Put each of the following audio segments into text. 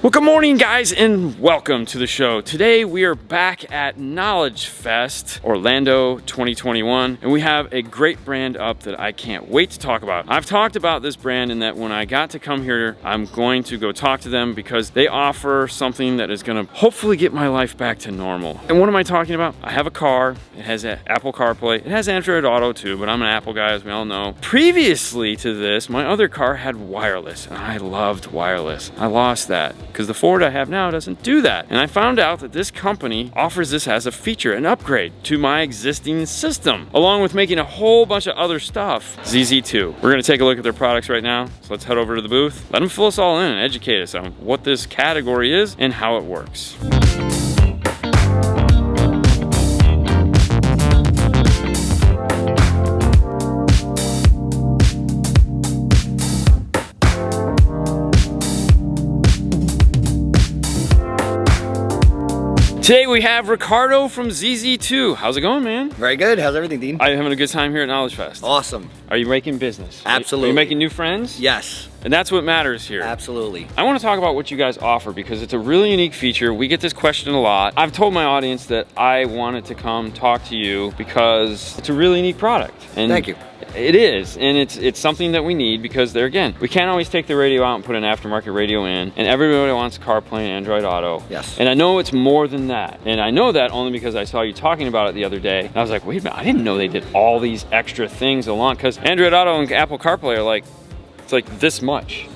Well, good morning, guys, and welcome to the show. Today we are back at Knowledge Fest Orlando 2021, and we have a great brand up that I can't wait to talk about. I've talked about this brand in that when I got to come here, I'm going to go talk to them because they offer something that is going to hopefully get my life back to normal. And what am I talking about? I have a car. It has Apple CarPlay. It has Android Auto too, but I'm an Apple guy, as we all know. Previously to this, my other car had wireless, and I loved wireless. I lost that because the Ford I have now doesn't do that. And I found out that this company offers this as a feature, an upgrade to my existing system, along with making a whole bunch of other stuff. ZZ2. We're gonna take a look at their products right now. So let's head over to the booth. Let them fill us all in and educate us on what this category is and how it works. Today we have Ricardo from ZZ2. How's it going, man? Very good. How's everything, Dean? I'm having a good time here at Knowledge Fest. Awesome. Are you making business? Absolutely. Are you making new friends? Yes. And that's what matters here. Absolutely. I want to talk about what you guys offer because it's a really unique feature. We get this question a lot. I've told my audience that I wanted to come talk to you because it's a really unique product. And thank you. It is, and it's something that we need because there again, we can't always take the radio out and put an aftermarket radio in, and everybody wants CarPlay and Android Auto. Yes. And I know it's more than that, and I know that only because I saw you talking about it the other day, and I was like, wait a minute, I didn't know they did all these extra things along, because Android Auto and Apple CarPlay are like, it's like this much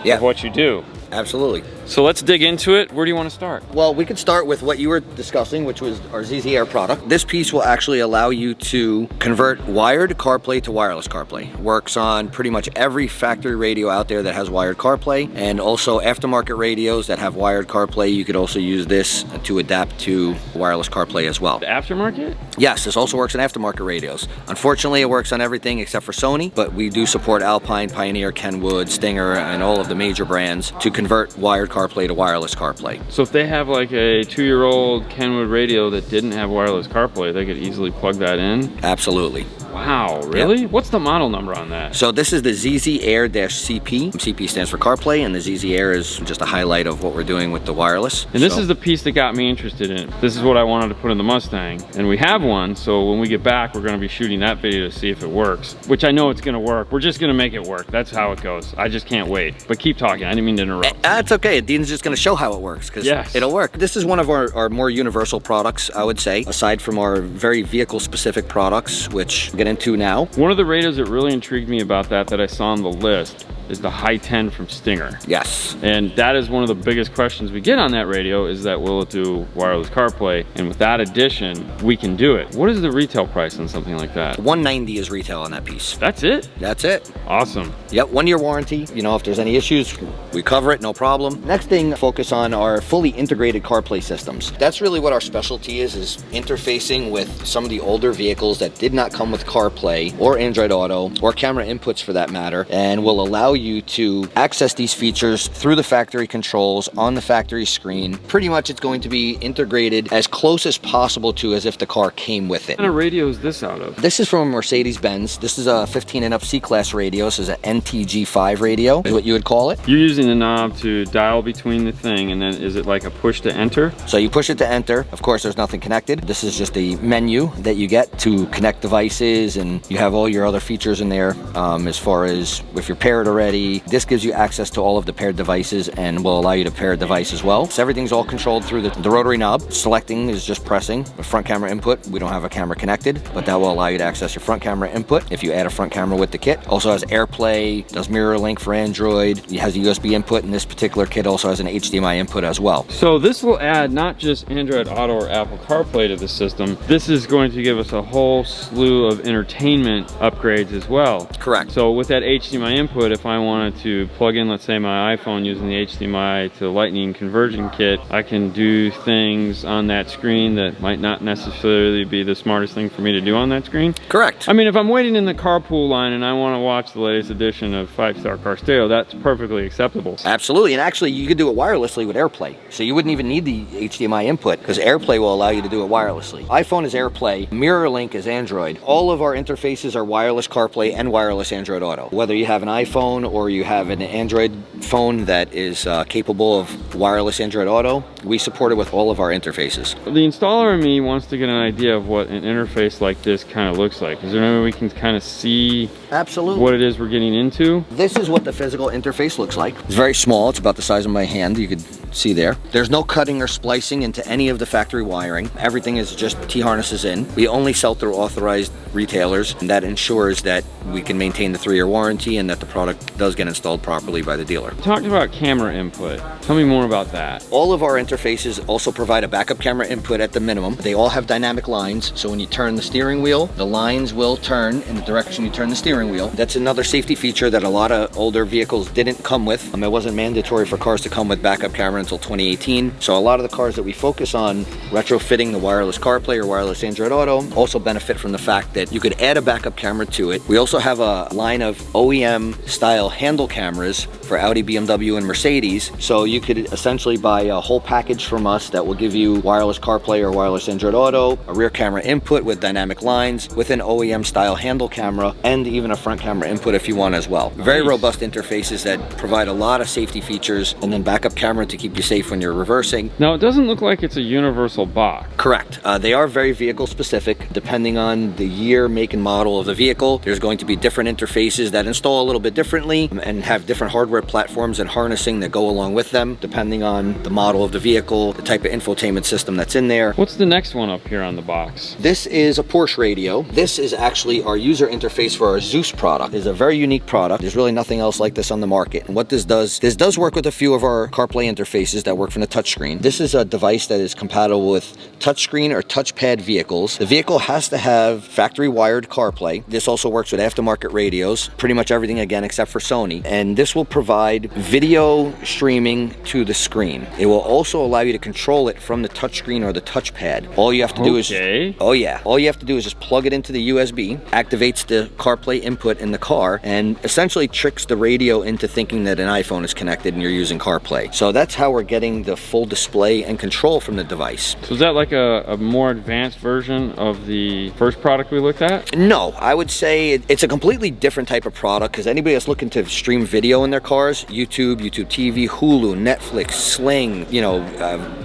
of what you do. Absolutely. So let's dig into it. Where do you want to start? Well, we could start with what you were discussing, which was our ZZ Air product. This piece will actually allow you to convert wired CarPlay to wireless CarPlay. Works on pretty much every factory radio out there that has wired CarPlay, and also aftermarket radios that have wired CarPlay. You could also use this to adapt to wireless CarPlay as well. The aftermarket? Yes, this also works on aftermarket radios. Unfortunately, it works on everything except for Sony, but we do support Alpine, Pioneer, Kenwood, Stinger, and all of the major brands to convert wired CarPlay to wireless CarPlay. So if they have like a 2-year-old Kenwood radio that didn't have wireless CarPlay, they could easily plug that in? Absolutely. Wow, really? Yep. What's the model number on that? So this is the ZZ Air-CP. CP stands for CarPlay, and the ZZ Air is just a highlight of what we're doing with the wireless. And this is the piece that got me interested in it. This is what I wanted to put in the Mustang, and we have one, so when we get back, we're gonna be shooting that video to see if it works, which I know it's gonna work. We're just gonna make it work. That's how it goes. I just can't wait. But keep talking, I didn't mean to interrupt. That's okay. Dean's just gonna show how it works, because it'll work. This is one of our more universal products, I would say, aside from our very vehicle-specific products, which we'll get into now. One of the radios that really intrigued me about that I saw on the list is the High 10 from Stinger. Yes. And that is one of the biggest questions we get on that radio is that will it do wireless CarPlay? And with that addition, we can do it. What is the retail price on something like that? $190 is retail on that piece. That's it? That's it. Awesome. Yep, 1-year warranty. You know, if there's any issues, we cover it, no problem. Next thing, focus on our fully integrated CarPlay systems. That's really what our specialty is interfacing with some of the older vehicles that did not come with CarPlay or Android Auto or camera inputs for that matter, and will allow you to access these features through the factory controls on the factory screen. Pretty much it's going to be integrated as close as possible to as if the car came with it. What kind of radio is this out of? This is from a Mercedes-Benz. This is a 15 and up C-Class radio. This is an NTG5 radio, is what you would call it. You're using the knob to dial between the thing, and then is it like a push to enter? So you push it to enter. Of course, there's nothing connected. This is just a menu that you get to connect devices, and you have all your other features in there as far as if you're paired already. This gives you access to all of the paired devices and will allow you to pair a device as well. So everything's all controlled through the rotary knob. Selecting is just pressing the front camera input. We don't have a camera connected, but that will allow you to access your front camera input if you add a front camera with the kit. Also has AirPlay, does mirror link for Android. It has a USB input, and this particular kit also has an HDMI input as well. So this will add not just Android Auto or Apple CarPlay to the system. This is going to give us a whole slew of entertainment upgrades as well. Correct. So with that HDMI input, if I wanted to plug in, let's say, my iPhone using the HDMI to Lightning conversion kit, I can do things on that screen that might not necessarily be the smartest thing for me to do on that screen. Correct. I mean, if I'm waiting in the carpool line and I want to watch the latest edition of 5-Star Car Stereo, that's perfectly acceptable. Absolutely, and actually you could do it wirelessly with AirPlay. So you wouldn't even need the HDMI input because AirPlay will allow you to do it wirelessly. iPhone is AirPlay, mirror link is Android. All of our interfaces are wireless CarPlay and wireless Android Auto. Whether you have an iPhone or you have an Android phone that is capable of wireless Android Auto, we support it with all of our interfaces. The installer in me wants to get an idea of what an interface like this kind of looks like. Is there any way we can kind of see Absolutely what it is we're getting into? This is what the physical interface looks like. It's very small. It's about the size of my hand. You could see there. There's no cutting or splicing into any of the factory wiring. Everything is just T-harnesses in. We only sell through authorized retailers, and that ensures that we can maintain the 3-year warranty and that the product does get installed properly by the dealer. Talking about camera input, tell me more about that. All of our interfaces also provide a backup camera input at the minimum. They all have dynamic lines, so when you turn the steering wheel, the lines will turn in the direction you turn the steering wheel. That's another safety feature that a lot of older vehicles didn't come with. It wasn't mandatory for cars to come with backup camera until 2018. So a lot of the cars that we focus on retrofitting the wireless CarPlay or wireless Android Auto also benefit from the fact that you could add a backup camera to it. We also have a line of OEM style handle cameras for Audi, BMW, and Mercedes. So you could essentially buy a whole package from us that will give you wireless CarPlay or wireless Android Auto, a rear camera input with dynamic lines, with an OEM style handle camera, and even a front camera input if you want as well. Very robust interfaces that provide a lot of safety features, and then backup camera to keep you safe when you're reversing. Now, it doesn't look like it's a universal box. Correct. They are very vehicle specific. Depending on the year, make, and model of the vehicle, there's going to be different interfaces that install a little bit differently and have different hardware platforms and harnessing that go along with them, depending on the model of the vehicle, the type of infotainment system that's in there. What's the next one up here on the box? This is a Porsche radio. This is actually our user interface for our Zeus product. It's a very unique product. There's really nothing else like this on the market. And what this does work with a few of our CarPlay interfaces that work from the touchscreen. This is a device that is compatible with touchscreen or touchpad vehicles. The vehicle has to have factory wired CarPlay. This also works with aftermarket radios, pretty much everything again except for Sony. And this will provide video streaming to the screen. It will also allow you to control it from the touchscreen or the touchpad. All you have to do is, oh yeah, all you have to do is just plug it into the USB, activates the CarPlay input in the car, and essentially tricks the radio into thinking that an iPhone is connected and you're using CarPlay. So that's how we're getting the full display and control from the device. So is that like a more advanced version of the first product we looked at? No, I would say it's a completely different type of product, because anybody that's looking to stream video in their cars, YouTube TV, Hulu, Netflix, Sling,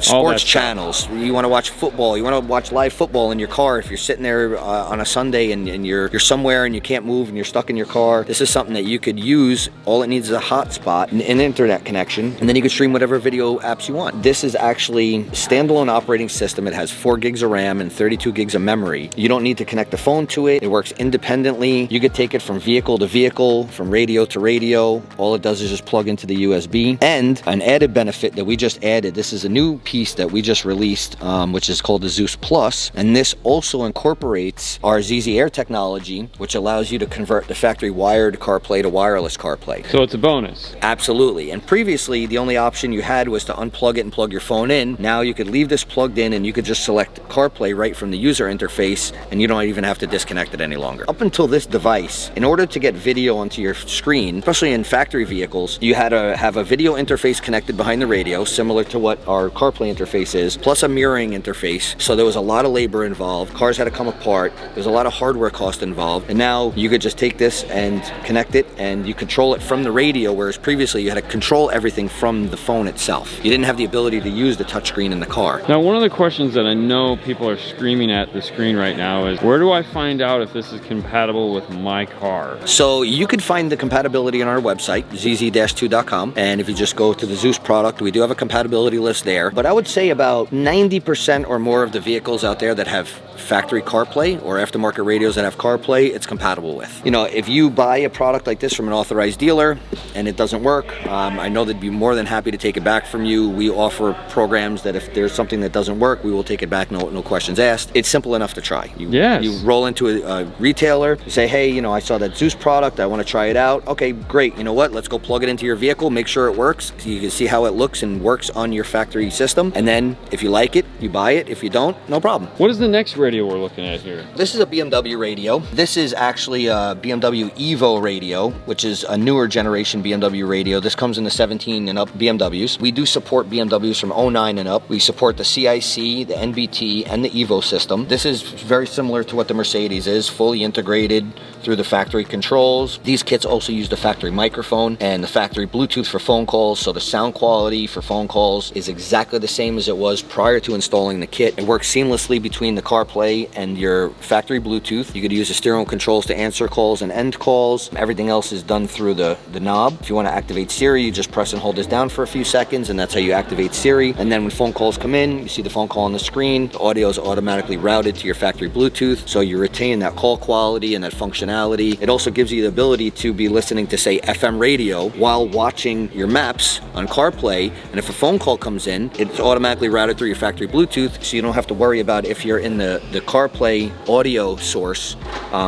sports channels. You want to watch football, you want to watch live football in your car if you're sitting there on a Sunday and you're somewhere and you can't move and you're stuck in your car. This is something that you could use. All it needs is a hotspot, an internet connection, and then you can stream whatever video apps you want. This is actually a standalone operating system. It has 4 gigs of RAM and 32 gigs of memory. You don't need to connect the phone to it. It works independently. You could take it from vehicle to vehicle, from radio to radio. All it does is just plug into the USB. And an added benefit that we just added, this is a new piece that we just released, which is called the Zeus Plus. And this also incorporates our ZZ Air technology, which allows you to convert the factory wired CarPlay to wireless CarPlay. So it's a bonus. Absolutely. And previously, the only option you had was to unplug it and plug your phone in. Now you could leave this plugged in and you could just select CarPlay right from the user interface, and you don't even have to disconnect it any longer. Up until this device, in order to get video onto your screen, especially in factory vehicles, you had to have a video interface connected behind the radio, similar to what our CarPlay interface is, plus a mirroring interface. So there was a lot of labor involved. Cars had to come apart. There's a lot of hardware cost involved. And now you could just take this and connect it, and you control it from the radio, whereas previously you had to control everything from the phone itself. You didn't have the ability to use the touchscreen in the car. Now, one of the questions that I know people are screaming at the screen right now is, where do I find out if this is compatible with my car? So you could find the compatibility on our website, zz-2.com, and if you just go to the Zeus product, we do have a compatibility list there. But I would say about 90% or more of the vehicles out there that have factory CarPlay or aftermarket radios that have CarPlay, it's compatible with. If you buy a product like this from an authorized dealer and it doesn't work, I know they'd be more than happy to take it back from you. We offer programs that if there's something that doesn't work, we will take it back, no questions asked. It's simple enough to try. You roll into a retailer, you say, hey, I saw that Zeus product, I want to try it out. Okay, great. You know what? Let's go plug it into your vehicle, make sure it works, so you can see how it looks and works on your factory system. And then if you like it, you buy it. If you don't, no problem. What is the next radio we're looking at here? This is a BMW radio. This is actually a BMW Evo radio, which is a newer generation BMW radio. This comes in the 17 and up BMWs. We do support BMWs from 09 and up. We support the CIC, the NBT, and the Evo system. This is very similar to what the Mercedes is, fully integrated through the factory controls. These kits also use the factory microphone and the factory Bluetooth for phone calls, so the sound quality for phone calls is exactly the same as it was prior to installing the kit. It works seamlessly between the CarPlay and your factory Bluetooth. You could use the stereo controls to answer calls and end calls. Everything else is done through the knob. If you want to activate Siri, you just press and hold this down for a few seconds, and that's how you activate Siri. And then when phone calls come in, you see the phone call on the screen. The audio is automatically routed to your factory Bluetooth, so you retain that call quality and that functionality. It also gives you the ability to be listening to, say, FM radio while watching your maps on CarPlay, and if a phone call comes in, it's automatically routed through your factory Bluetooth, so you don't have to worry about if you're in the CarPlay audio source,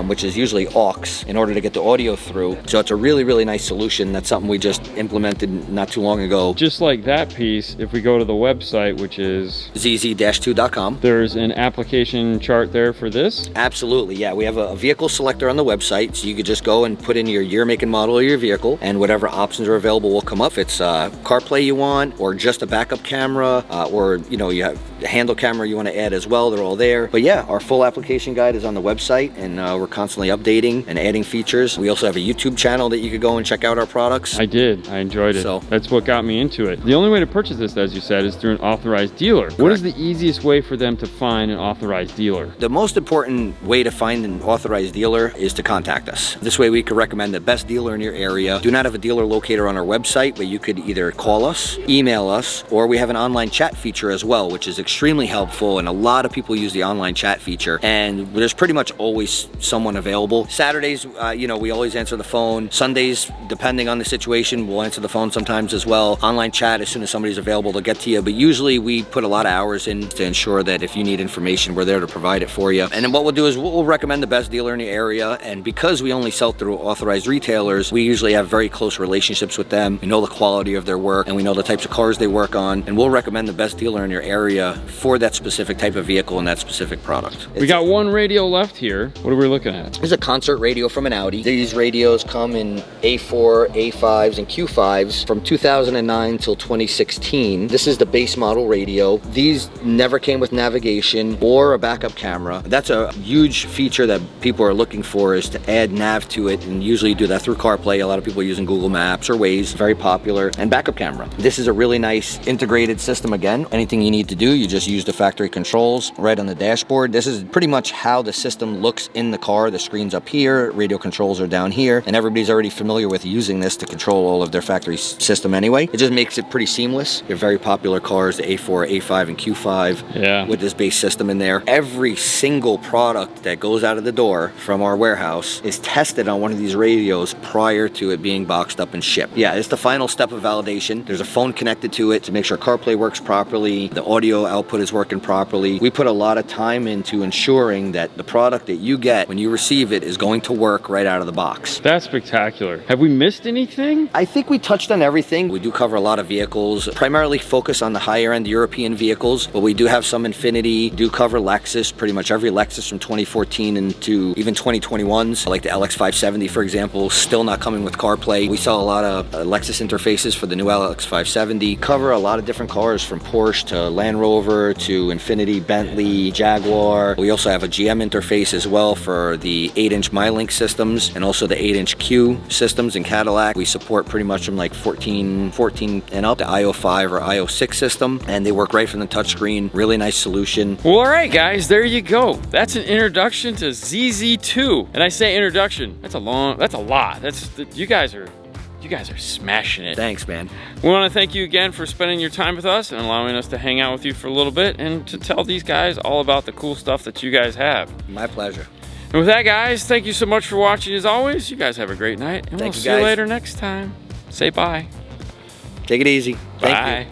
which is usually aux, in order to get the audio through. So it's a really, really nice solution. That's something we just implemented not too long ago. Just like that piece, if we go to the website, which is ZZ2.com, there's an application chart there for this? Absolutely, yeah. We have a vehicle selector on the website, so you could just go and put in your year, make, and model of your vehicle, and whatever options are available will come up. If it's CarPlay you want, or just a backup camera, or you have a handle camera you want to add as well, they're all there. But yeah, our full application guide is on the website, and we're constantly updating and adding features. We also have a YouTube channel that you could go and check out our products. I did. I enjoyed it. So that's what got me into it. The only way to purchase this, as you said, is through an authorized dealer. Correct. What is the easiest way for them to find an authorized dealer? The most important way to find an authorized dealer is to contact us. This way we could recommend the best dealer in your area. Do not have a dealer locator on our website, but you could either call us, email us, or we have an online chat feature as well, which is extremely helpful, and a lot of people use the online chat feature, and there's pretty much always someone available. Saturdays, we always answer the phone. Sundays, depending on the situation, we'll answer the phone sometimes as well. Online chat, as soon as somebody's available, they'll get to you, but usually we put a lot of hours in to ensure that if you need information, we're there to provide it for you. And then what we'll do is we'll recommend the best dealer in the area, and because we only sell through authorized retailers, we usually have very close relationships with them. We know the quality of their work, and we know the types of cars they work on, and we'll recommend the best dealer in your area for that specific type of vehicle and that specific product. We got one radio left here. What are we looking at? This is a concert radio from an Audi. These radios come in A4, A5s, and Q5s from 2009 till 2016. This is the base model radio. These never came with navigation or a backup camera. That's a huge feature that people are looking for, is to add nav to it, and usually do that through CarPlay. A lot of people are using Google Maps or Waze, very popular, and backup camera. This is a really nice integrated system. Again, anything you need to do, you just use the factory controls right on the dashboard. This is pretty much how the system looks in the car. The screen's up here, radio controls are down here, and everybody's already familiar with using this to control all of their factory system anyway. It just makes it pretty seamless. They're very popular cars, the A4, A5, and Q5, with this base system in there. Every single product that goes out of the door from our warehouse is tested on one of these radios prior to it being boxed up and shipped. Yeah, it's the final step of validation. There's a phone connected to it to make sure CarPlay works properly, the audio output is working properly. We put a lot of time into ensuring that the product that you get when you receive it is going to work right out of the box. That's spectacular. Have we missed anything? I think we touched on everything. We do cover a lot of vehicles, primarily focus on the higher end European vehicles, but we do have some Infiniti, do cover Lexus, pretty much every Lexus from 2014 into even 2021s, like the LX570, for example, still not coming with CarPlay. We sell a lot of Lexus interfaces for the new LX570, cover a lot of different cars from Porsche to Land Rover to Infiniti, Bentley, Jaguar. We also have a GM interface as well for the 8-inch MyLink systems and also the 8-inch Q systems in Cadillac. We support pretty much from like 14 and up, the IO5 or IO6 system, and they work right from the touchscreen. Really nice solution. Well, all right, guys, there you go. That's an introduction to ZZ2. And I say introduction, that's a lot. You guys are smashing it. Thanks, man. We want to thank you again for spending your time with us and allowing us to hang out with you for a little bit and to tell these guys all about the cool stuff that you guys have. My pleasure. And with that, guys, thank you so much for watching as always. You guys have a great night, and we'll see you later next time. Say bye. Take it easy. Bye.